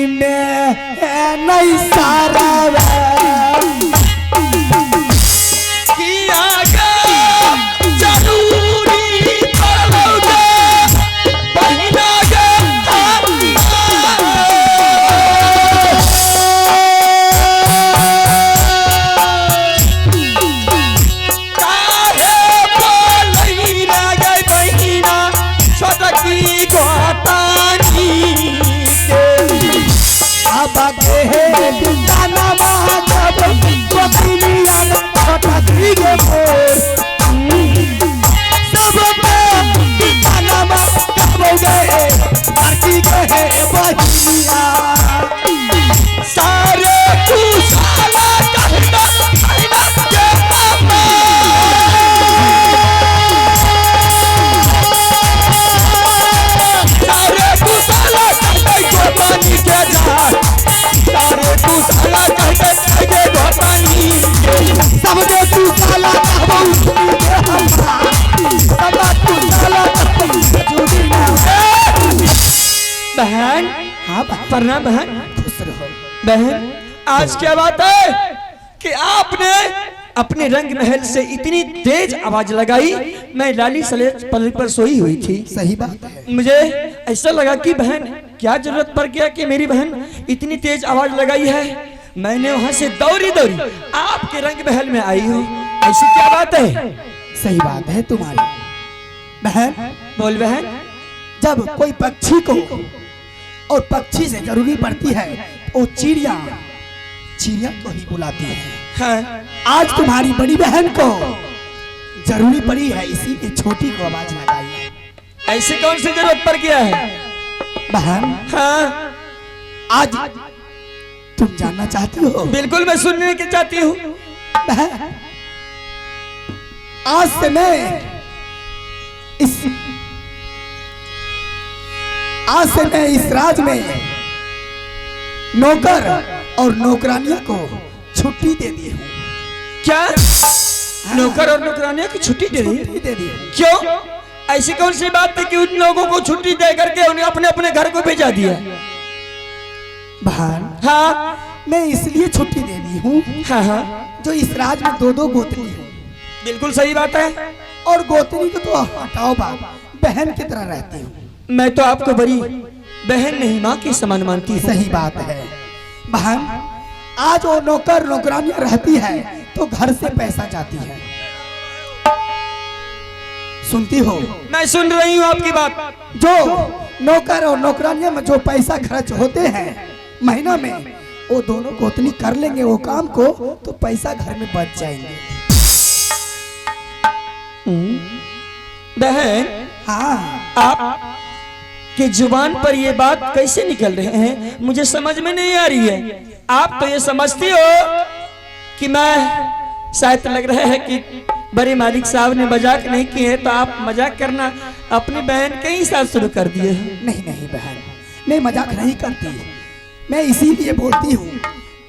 में नहीं सारा सारे बहन, हाँ प्रणाम बहन। बहन, आज क्या बात है कि आपने अपने रंग महल से इतनी तेज आवाज लगाई, मैं लाली सलेज पलंग पर सोई हुई थी। सही बात है। मुझे ऐसा लगा कि बहन क्या जरूरत पड़ गया कि मेरी बहन इतनी तेज आवाज लगाई है। मैंने वहां से दौड़ी दौड़ी आपके रंग महल में आई हूँ। ऐसी क्या बात है? सही बात है तुम्हारी बहन। बोल बहन। जब कोई पक्षी को और पक्षी से जरूरी पड़ती है वो चिड़िया को ही बुलाती है। हाँ। आज तुम्हारी बड़ी बहन को जरूरी पड़ी है, इसीलिए छोटी को आवाज लगाई है। ऐसे कौन सी जरूरत पड़ गया है बहन? हाँ। आज तुम जानना चाहती हो? बिल्कुल, मैं सुनने की चाहती हूँ। बहन, आज से मैं इस राज में नौकर और नौकरानियों को छुट्टी दे दी हूँ। क्या? नौकर और नौकरानियों की छुट्टी दे दी? क्यों? ऐसी कौन सी बात थी कि उन लोगों को छुट्टी दे करके उन्हें अपने अपने घर को भेजा दिया? बहन, हाँ, मैं इसलिए छुट्टी दे दी हूँ। हाँ हाँ, जो इस राज में दो गोतनी हूँ। बिल्कुल सही बात है। और गोतनी को तो हटाओ बात, बहन की तरह रहती हूँ। मैं तो आपको बड़ी बहन नहीं माँ की समान मानती हूँ। सही बात है बहन। आज वो नौकर नौकरानियां रहती है तो घर से पैसा जाती है। सुनती हो? मैं सुन रही हूँ आपकी बात। जो नौकर और नौकरानियां में जो पैसा खर्च होते हैं महीना में, वो दोनों गोतनी कर लेंगे वो काम को, तो पैसा घर में बच जाएंगे। बहन, हाँ, आप की जुबान पर ये बात कैसे निकल रहे हैं, मुझे समझ में नहीं आ रही है। आप तो ये समझती हो कि मैं शायद लग रहा है कि बड़े मालिक साहब ने मजाक नहीं किए, तो आप मजाक करना अपनी बहन के ही साथ शुरू कर दिए। नहीं नहीं बहन, मैं मजाक नहीं करती। मैं इसीलिए बोलती हूँ,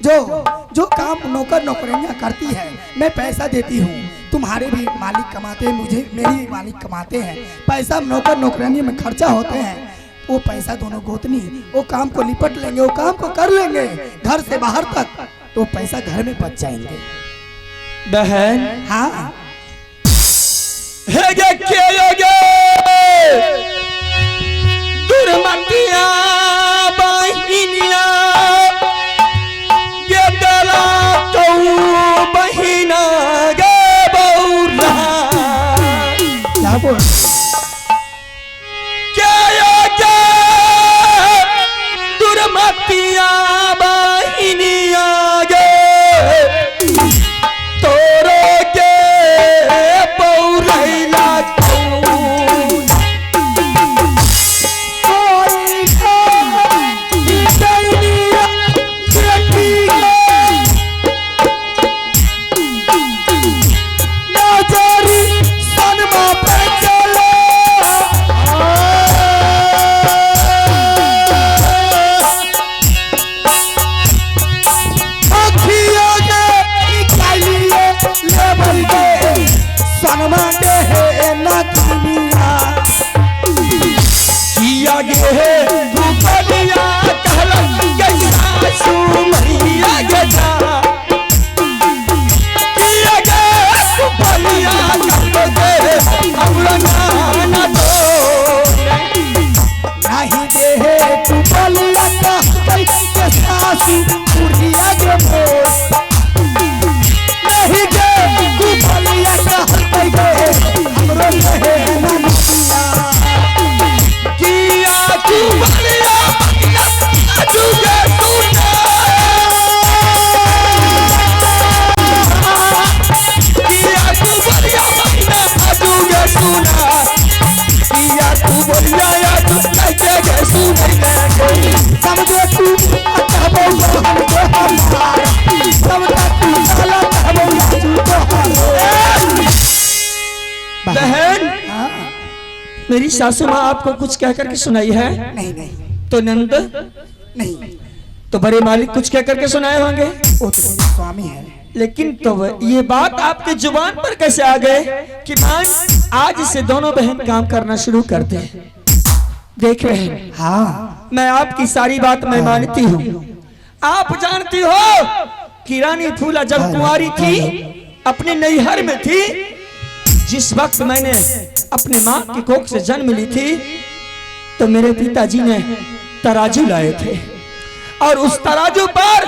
जो काम नौकर नौकरानियां करती है मैं पैसा देती हूँ। तुम्हारे भी मालिक कमाते हैं, मेरे भी मालिक कमाते हैं। पैसा नौकर नौकरानियों में खर्चा होते हैं, वो पैसा दोनों गोतनी वो काम को लिपट लेंगे, वो काम को कर लेंगे घर से बाहर तक, तो पैसा घर में बच जाएंगे। बहन, हाँ, दुर्मतिया बहिनिया ये दला तो बहिना गे बौरा। क्या बोल? दुर्मतिया बहिनिया गे तोरो के बौरा बहन, हाँ। मेरी सासू माँ आपको कुछ कह करके सुनाई है? नहीं नहीं तो नंद, नहीं, तो बड़े मालिक कुछ कह करके सुनाए होंगे। वो तो मेरे स्वामी है। लेकिन तो ये बात आपके जुबान पर कैसे आ गए कि मान आज से दोनों बहन काम करना शुरू कर दे? देख रहे हैं, हाँ मैं आपकी सारी बात मैं मानती हूँ। आप जानती हो कि रानी फूला जब कुंवारी थी, अपने नैहर में थी, जिस वक्त मैंने अपने माँ की कोख से जन्म ली थी, तो मेरे पिताजी ने तराजू लाए थे और उस तराजू पर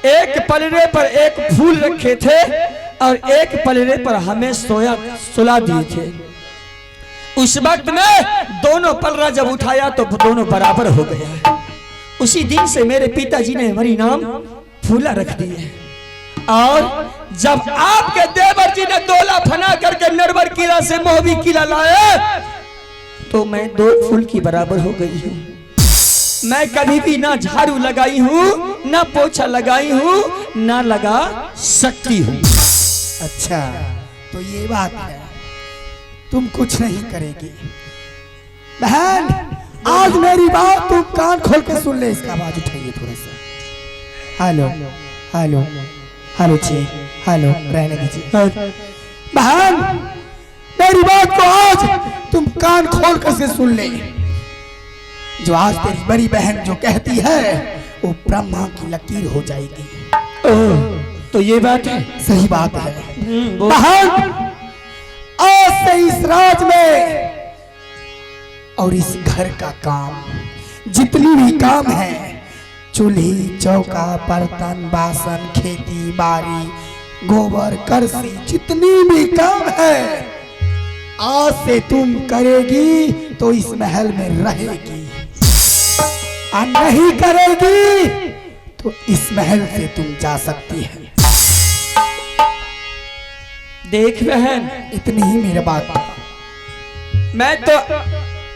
एक पलड़े पर एक फूल रखे थे और एक पलड़े पर हमें सुला दिए थे। उस वक्त में दोनों पलड़ा जब उठाया तो दोनों बराबर हो गया। उसी दिन से मेरे पिताजी ने हमारी नाम फूला रख दिए। और जब आपके देवर जी ने डोला फना करके नरवर किला से मोहबी किला लाए, तो मैं 2 फूल की बराबर हो गई हूँ। मैं कभी भी ना झाड़ू लगाई हूँ, ना पोछा लगाई हूँ, ना लगा सकती हूँ। अच्छा, तो ये बात है, तुम कुछ नहीं करेगी। बहन, आज मेरी बात तुम कान खोल के सुन ले। इसका आवाज उठाइए थोड़ा सा। हेलो हेलो हेलो जी, हेलो, रहने दीजिए। बहन, मेरी बात को आज तुम कान खोल कर से सुन ले। जो आज तेरी बड़ी बहन जो कहती है, वो ब्रह्मा की लकीर हो जाएगी। तो ये बात है? सही बात है बहन। आज से इस राज में और इस घर का काम, जितनी भी काम है, चूल्ही चौका बर्तन बासन खेती बाड़ी गोबर करसी, जितनी भी काम है, आज से तुम करेगी तो इस महल में रहेगी, और नहीं करेगी तो इस महल से तुम जा सकती है। देख बहन, इतनी ही मेरी बात। मैं तो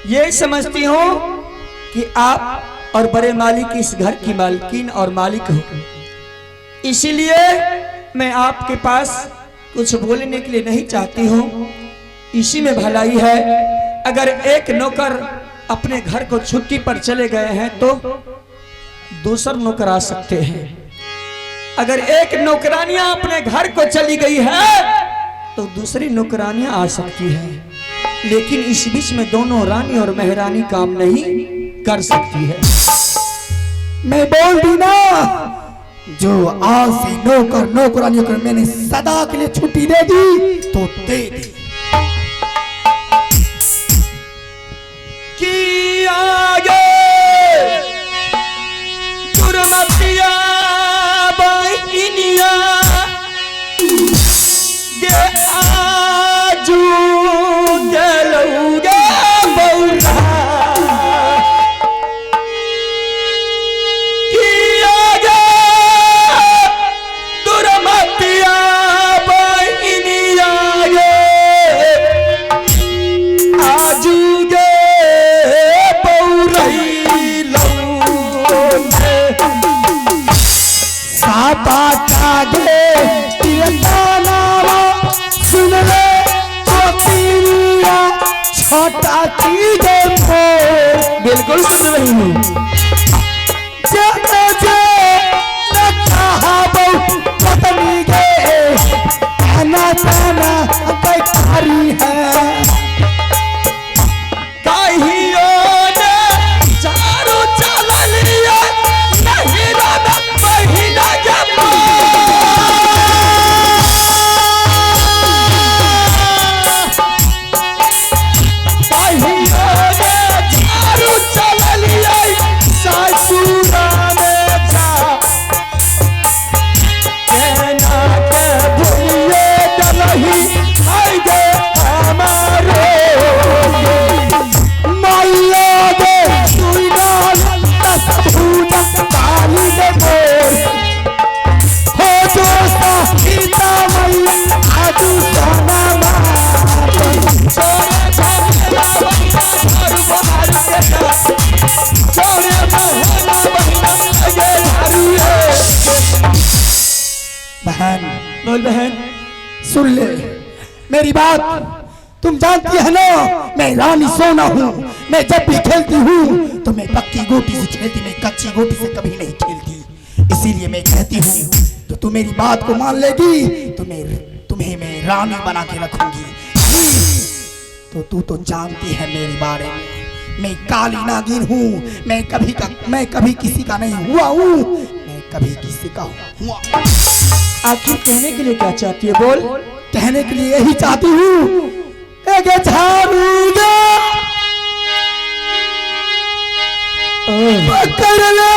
ये समझती हूँ कि आप और बड़े मालिक इस घर की मालकिन और मालिक हो, इसीलिए मैं आपके पास कुछ बोलने के लिए नहीं चाहती हूँ। इसी में भलाई है। अगर एक नौकर अपने घर को छुट्टी पर चले गए हैं तो दूसर नौकर आ सकते हैं। अगर एक नौकरानियां अपने घर को चली गई है तो दूसरी नौकरानियां आ सकती है, लेकिन इस बीच में दोनों रानी और महारानी काम नहीं कर सकती है। मैं बोल दी ना, जो आज से नौकर नौकरानियों को मैंने सदा के लिए छुट्टी दे दी तो दे दी। कि आगे दुर्मतिया बहिनिया गे आजू गलौगे बौला, कि आगे दुर्मतिया बहिनिया गे आजू गे बौरई लौगे। सापा कागे सुन ले चोटिया छोटा चीजे को, बिल्कुल सुन रही हूँ। पत्नी गे खाना खाना बेकारी है। कहियो ने चारू चल लिया नहीं राधा महीना के कहियो ने चारू चल लिया सासुरा में जा कहना के भूलिए डलही आई गे हमारे माया गे तुई डाल दस भूजा काली दे मोर हो दोस्ता सीता मई आजू सोना मार छोरे छोरे और बाहर के छोरे बहना बहना लगे हरिए। बहन, बोल बहन। सुन ले मेरी बात, तुम जानती है ना मैं रानी सोना हूँ। मैं जब भी खेलती हूँ तो मैं पक्की गोटी से खेलती, मैं कच्ची गोटी से कभी नहीं खेलती। इसीलिए मैं कहती हूँ तो तू मेरी बात को मान लेगी तो तुम्हें मैं रानी बना के रखूंगी। तो तू तो जानती है मेरे बारे में, मैं काली नागिन हूँ। मैं कभी किसी का नहीं हुआ हूँ, मैं कभी किसी का हुआ। आखिर कहने के लिए क्या चाहती है, बोल। कहने के लिए यही चाहती हूँ एक झाड़ूगा पकड़ ले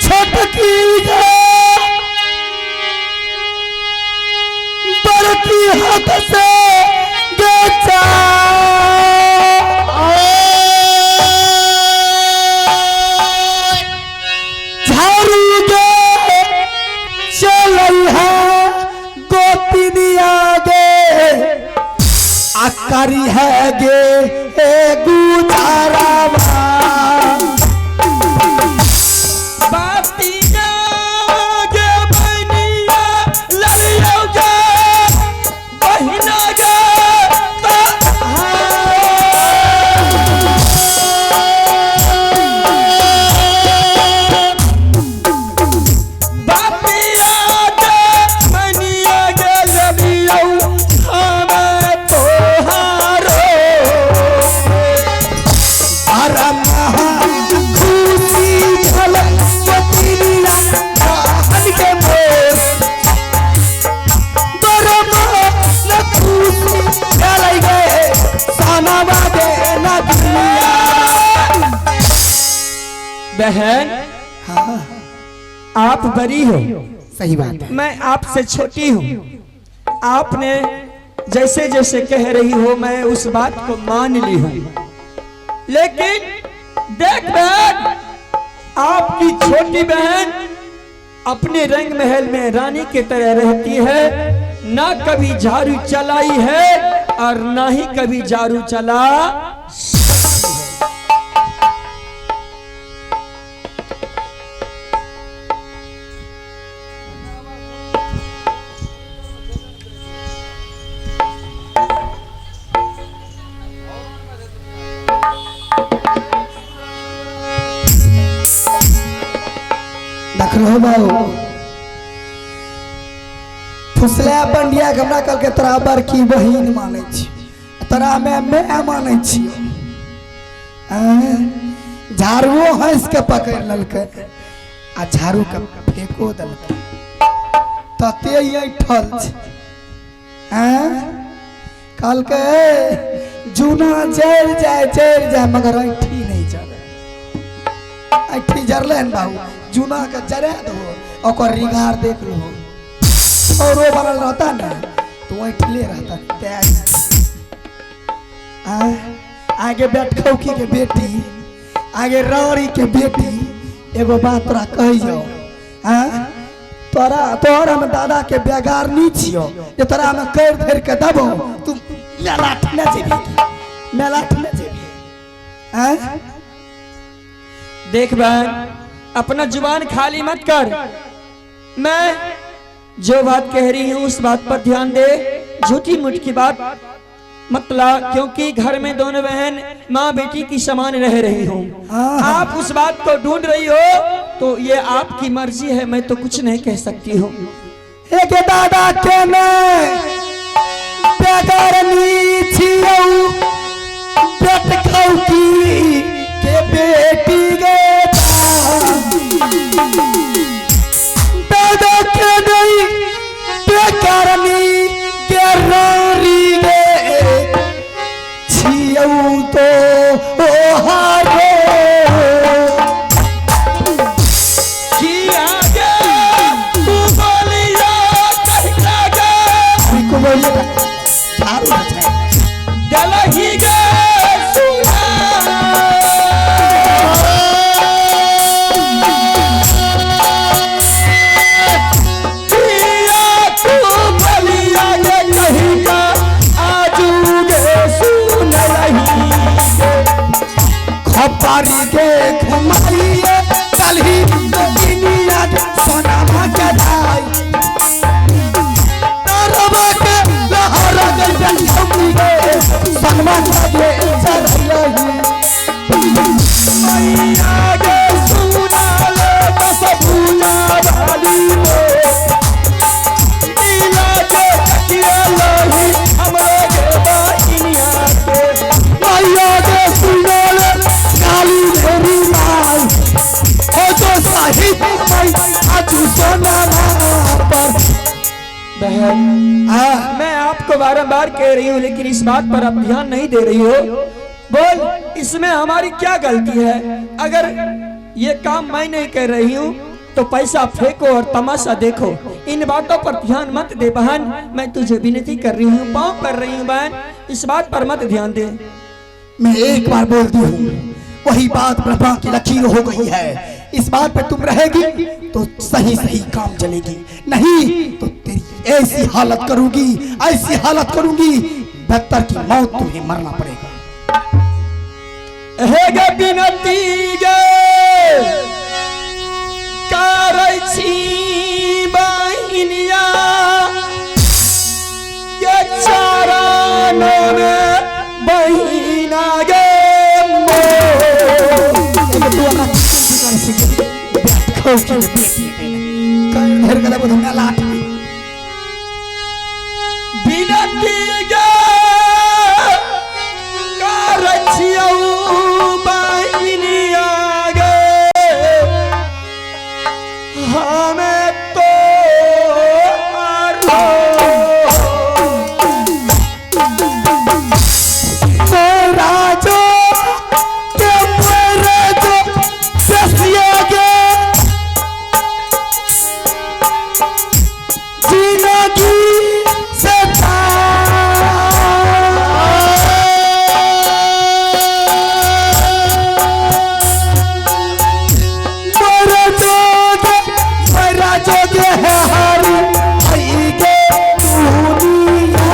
छटकी बड़की हाथ से गेचा झाड़ूगा चल है गोपिनिया गे आकारी है गे गुजारावा बातिया गे बहनिया ललिया गे बहिना गे बातिया गे बहनिया गे ललिया हमें तोहारो आराम खुशी झलक पतिनिया हन के मोर बरमा न खुशी चलाई गए सानावा दे न दुनिया। बहन, हाँ आप बड़ी हो, सही बात है। मैं आपसे छोटी हूँ। आपने जैसे जैसे कह रही हो मैं उस बात को मान ली हूँ, लेकिन देख बहन, आपकी छोटी बहन अपने रंग महल में रानी की तरह रहती है, ना कभी झाड़ू चलाई है और ना ही कभी झाड़ू चला। देख लो बाबू फुसला पंडिया हमरा कल के तोरा बड़की बहिन माने छी, तोरा मैं माने छी। झाड़ुओ हंस के पकड़ ललकै आ झाड़ू के फेंको दलकै तते ये ठल कल के जूना जल जाए मगर ऐठी नहीं जरे। ऐठी जरले बाबू जूना के जरा दो और रिगार देख लो और वो बनल रहता ना तो ऐठले रहता। आगे बैठ खौकी के बेटी आगे रानी के बेटी एगो बात तोरा कही जाओ। तोरा में दादा के बेगार नहीं छियो जे तोरा में कर धर के दबो तू मेलाठ न जेबी। देख बहन, अपना जुबान खाली मत कर। मैं जो बात कह रही हूँ उस बात पर ध्यान दे, झूठी मूठ की बात मत ला, क्योंकि घर में दोनों बहन माँ बेटी की समान रह रही हो। आप उस बात को ढूंढ रही हो तो ये आपकी मर्जी है, मैं तो कुछ नहीं कह सकती हूँ। एक दादा के मैं बेगारनी छियौ पेट खौकी के बेटी गे दादा के नहीं बेगारनी के रानी गे छियौ तो ओ हारो किया गे तू बोलिया कहना गे को बोलिए झाड़ू है दलही गे सुना किया तू बोलिया गे कहीं का आजू गे सुन रही खपारी के घुमाइए कलही दुनिया सोना के दाई तरवा के लहर गई माता गे चरलही मैया गे सुना ले बस भूजा वाली हो नीला के तकिया लही हमरे गे बहिनिया के मैया गे सुना ले काली मेरी माई हो तो साहिब माई आजू सोना पर। बहन मैं आपको बारंबार कह रही हूँ लेकिन इस बात पर आप ध्यान नहीं दे रही हो। बोल इसमें हमारी क्या गलती है? अगर ये काम मैं नहीं कर रही हूँ तो पैसा फेंको और तमाशा देखो, इन बातों पर ध्यान मत दे बहन। मैं तुझे विनती कर रही हूँ, पाँव कर रही हूँ बहन, इस बात पर मत ध्यान दे। मैं एक बार बोलती हूँ वही बात ब्रह्मा की लकीर हो गई है। इस बात पे तुम रहेगी तो सही सही काम चलेगी, नहीं तो तेरी ऐसी हालत करूंगी, ऐसी हालत करूंगी बदतर की मौत तुम्हें मरना पड़ेगा। हेगे बिनती गे करै छी बहिनिया ये चरणों में बहिना गे बिनती गे करै छियौ बहिनिया गे हमें तो राजो के मरे जो ससिया गे जिंदगी से मरा जोगे है हारी आई गे दुनिया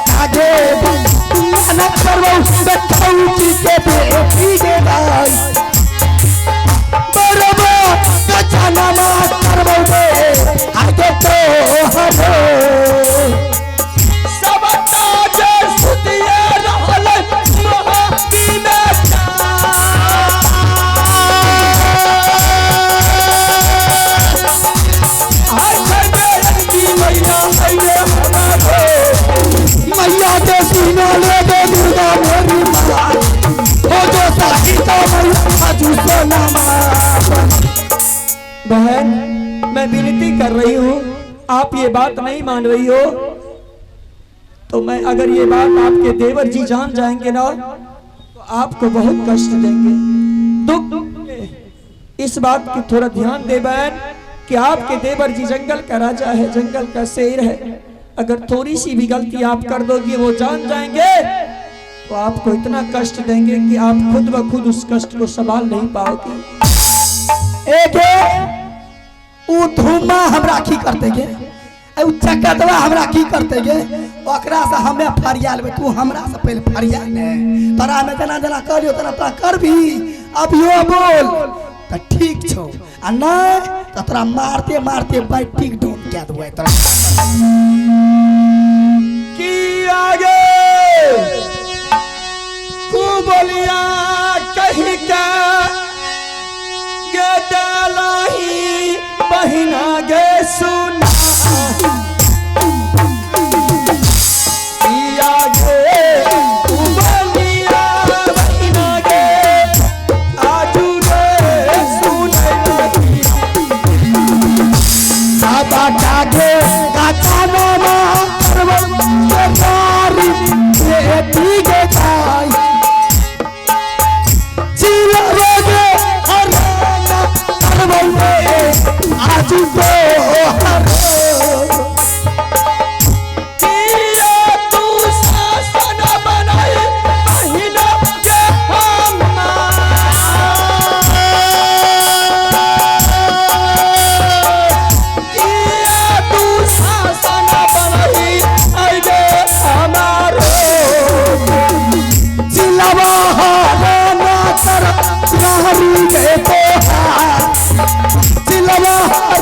कागे मेहनत करवो बखौती के बेटी के भाई बरबो कचना मार करवो दे आगे तो हरो सब ताजे सुतिए रहल महादीना मैया के सीना ले दे दुर्गा मेरी माँ हो जो साही तो मैया आजू सोना बहन मैं विनती कर रही हूँ, आप ये बात नहीं मान रही हो तो मैं अगर ये बात आपके देवर जी जान जाएंगे ना तो आपको बहुत कष्ट देंगे, दुख। इस बात की थोड़ा ध्यान दे बहन कि आपके देवर जी जंगल का राजा है, जंगल का शेर है। अगर थोड़ी सी भी गलती आप कर दोगी वो जान जाएंगे तो आपको इतना कष्ट देंगे कि आप खुद ब खुद उस कष्ट को संभाल नहीं पाओगे। एक उ धुमा हमरा की करते गे, उ चकतवा हमरा की करते गे, ओकरा से हमें फरियाल में तू हमरा से पहले फरियाल ने तोरा में जना जना करियो तना ता कर भी अभियो बोल त ठीक छौ आ नहीं त तोरा मारते मारते बैटिक डोन क्या दुए तोरा की आगे कु बोलिया कही का गे डालही बहिना गे सुना आज